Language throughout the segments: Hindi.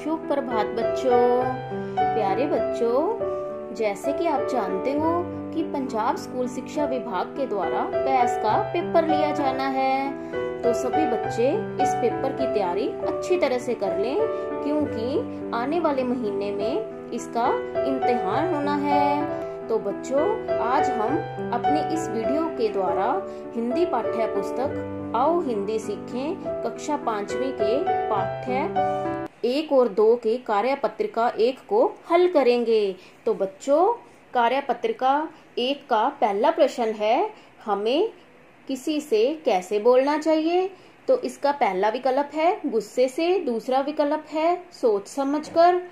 शुभ प्रभात बच्चों। प्यारे बच्चों, जैसे कि आप जानते हो कि पंजाब स्कूल शिक्षा विभाग के द्वारा पैस का पेपर लिया जाना है, तो सभी बच्चे इस पेपर की तैयारी अच्छी तरह से कर लें, क्योंकि आने वाले महीने में इसका इम्तिहान होना है। तो बच्चों, आज हम अपने इस वीडियो के द्वारा हिंदी पाठ्य पुस्तक आओ हिंदी सीखें कक्षा 5वीं के पाठ्य 1 और 2 के कार्य पत्रिका 1 को हल करेंगे। तो बच्चों, कार्य पत्रिका 1 का पहला प्रश्न है, हमें किसी से कैसे बोलना चाहिए। तो इसका पहला विकल्प है गुस्से से, दूसरा विकल्प है सोच समझकर,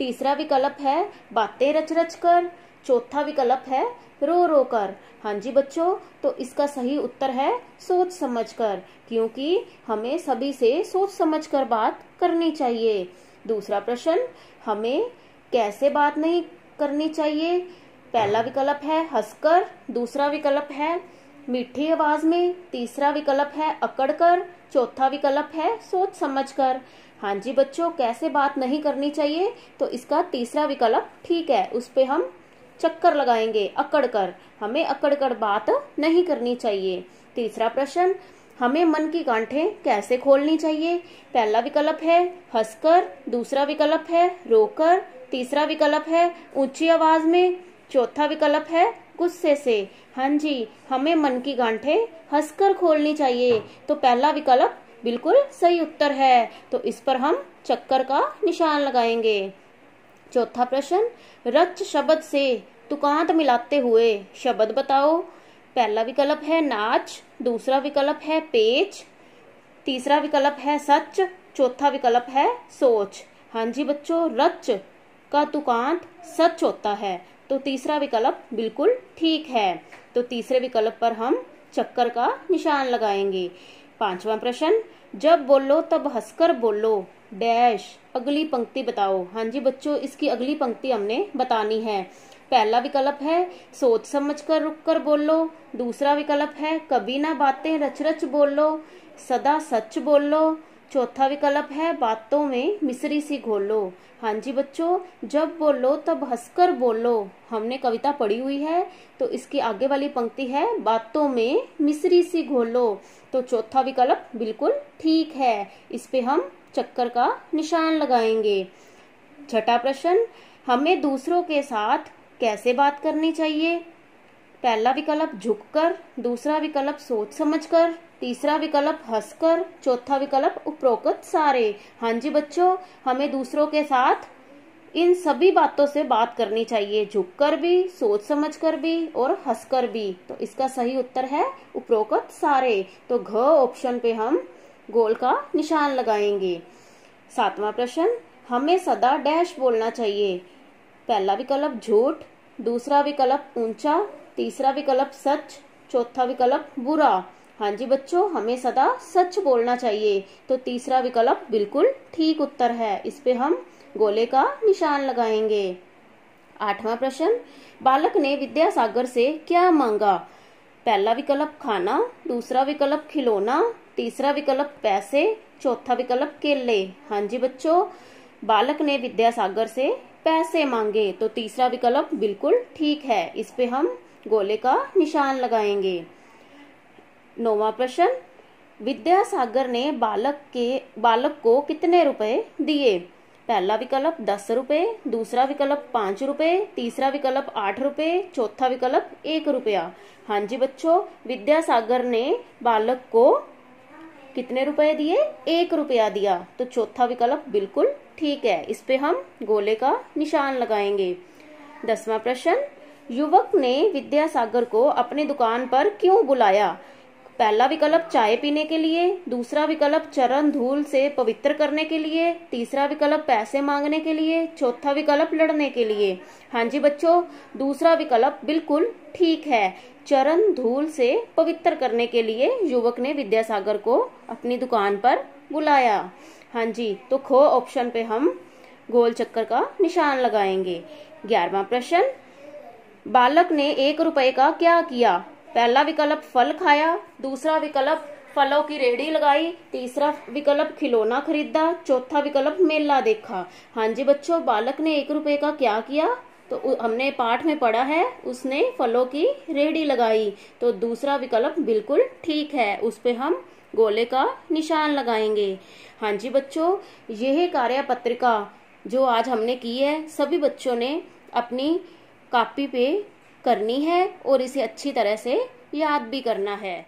तीसरा विकल्प है बातें रच रच कर, चौथा विकल्प है रो रो कर। हाँ जी बच्चों, तो इसका सही उत्तर है सोच समझकर, क्योंकि हमें सभी से सोच समझकर बात करनी चाहिए। दूसरा प्रश्न, हमें कैसे बात नहीं करनी चाहिए। पहला विकल्प है हंसकर, दूसरा विकल्प है मीठी आवाज में, तीसरा विकल्प है अकड़ कर, चौथा विकल्प है सोच समझकर। हाँ जी बच्चों, कैसे बात नहीं करनी चाहिए, तो इसका तीसरा विकल्प ठीक है, उस पे हम चक्कर लगाएंगे, अकड़ कर। हमें अकड़ कर बात नहीं करनी चाहिए। तीसरा प्रश्न, हमें मन की गांठें कैसे खोलनी चाहिए। पहला विकल्प है हंसकर, दूसरा विकल्प है रोकर, तीसरा विकल्प है ऊंची आवाज में, चौथा विकल्प है गुस्से से। हाँ जी, हमें मन की गांठें हंसकर खोलनी चाहिए, तो पहला विकल्प बिल्कुल सही उत्तर है, तो इस पर हम चक्कर का निशान लगाएंगे। चौथा प्रश्न, रच शब्द से तुकांत मिलाते हुए शब्द बताओ। पहला विकल्प है नाच, दूसरा विकल्प है पेच, तीसरा विकल्प है सच, चौथा विकल्प है सोच। हाँ जी बच्चों, रच का तुकांत सच होता है, तो तीसरा विकल्प बिल्कुल ठीक है, तो तीसरे विकल्प पर हम चक्कर का निशान लगाएंगे। पांचवा प्रश्न, जब बोलो तब हंसकर बोलो डैश अगली पंक्ति बताओ। हाँ जी बच्चों, इसकी अगली पंक्ति हमने बतानी है। पहला विकल्प है सोच समझकर रुक कर बोलो, दूसरा विकल्प है कभी ना बातें रच रच बोलो, सदा सच बोलो, चौथा विकल्प है बातों में मिश्री सी घोलो। हाँ जी बच्चों, जब बोलो तब हंसकर बोलो हमने कविता पढ़ी हुई है, तो इसकी आगे वाली पंक्ति है बातों में मिश्री सी घोलो, तो चौथा विकल्प बिल्कुल ठीक है, इस पे हम चक्कर का निशान लगाएंगे। छठा प्रश्न, हमें दूसरों के साथ कैसे बात करनी चाहिए। पहला विकल्प झुककर, दूसरा विकल्प सोच समझकर, तीसरा विकल्प हंसकर, चौथा विकल्प उपरोक्त सारे। हाँ जी बच्चों, हमें दूसरों के साथ इन सभी बातों से बात करनी चाहिए, झुककर भी, सोच समझकर भी और हंसकर भी, तो इसका सही उत्तर है उपरोक्त सारे, तो घ ऑप्शन पे हम गोल का निशान लगाएंगे। सातवां प्रश्न, हमें सदा डैश बोलना चाहिए। पहला विकल्प झूठ, दूसरा विकल्प ऊंचा, तीसरा विकल्प सच, चौथा विकल्प बुरा। हाँ जी बच्चों, हमें सदा सच बोलना चाहिए, तो तीसरा विकल्प बिल्कुल ठीक उत्तर है, इस पे हम गोले का निशान लगाएंगे। आठवां प्रश्न, बालक ने विद्यासागर से क्या मांगा। पहला विकल्प खाना, दूसरा विकल्प खिलौना, तीसरा विकल्प पैसे, चौथा विकल्प केले। हाँ जी बच्चों, बालक ने विद्यासागर से पैसे मांगे, तो तीसरा विकल्प बिल्कुल ठीक है, इस पे हम गोले का निशान लगाएंगे। नौवां प्रश्न, विद्यासागर ने बालक को कितने रुपए दिए। पहला विकल्प 10 रुपए, दूसरा विकल्प 5 रुपए, तीसरा विकल्प 8 रुपए, चौथा विकल्प 1 रुपया। हाँ जी बच्चों, विद्यासागर ने बालक को कितने रुपए दिए, 1 रुपया दिया, तो चौथा विकल्प बिल्कुल ठीक है, इस पे हम गोले का निशान लगाएंगे। 10वां प्रश्न, युवक ने विद्यासागर को अपनी दुकान पर क्यों बुलाया। पहला विकल्प चाय पीने के लिए, दूसरा विकल्प चरण धूल से पवित्र करने के लिए, तीसरा विकल्प पैसे मांगने के लिए, चौथा विकल्प लड़ने के लिए। हाँ जी बच्चों, दूसरा विकल्प बिल्कुल ठीक है, चरण धूल से पवित्र करने के लिए युवक ने विद्यासागर को अपनी दुकान पर बुलाया। हाँ जी, तो खो ऑप्शन पे हम गोल चक्कर का निशान लगाएंगे। 11वां प्रश्न, बालक ने 1 रुपए का क्या किया। पहला विकल्प फल खाया, दूसरा विकल्प फलों की रेहड़ी लगाई, तीसरा विकल्प खिलौना खरीदा, चौथा विकल्प मेला देखा। हाँ जी बच्चों, बालक ने 1 रुपए का क्या किया? तो हमने पाठ में पढ़ा है, उसने फलों की रेहड़ी लगाई। तो दूसरा विकल्प बिल्कुल ठीक है, उस पे हम गोले का निशान लगाएंगे। हाँ जी बच्चों, यह कार्य पत्रिका जो आज हमने की है, सभी बच्चों ने अपनी कॉपी पे करनी है और इसे अच्छी तरह से याद भी करना है।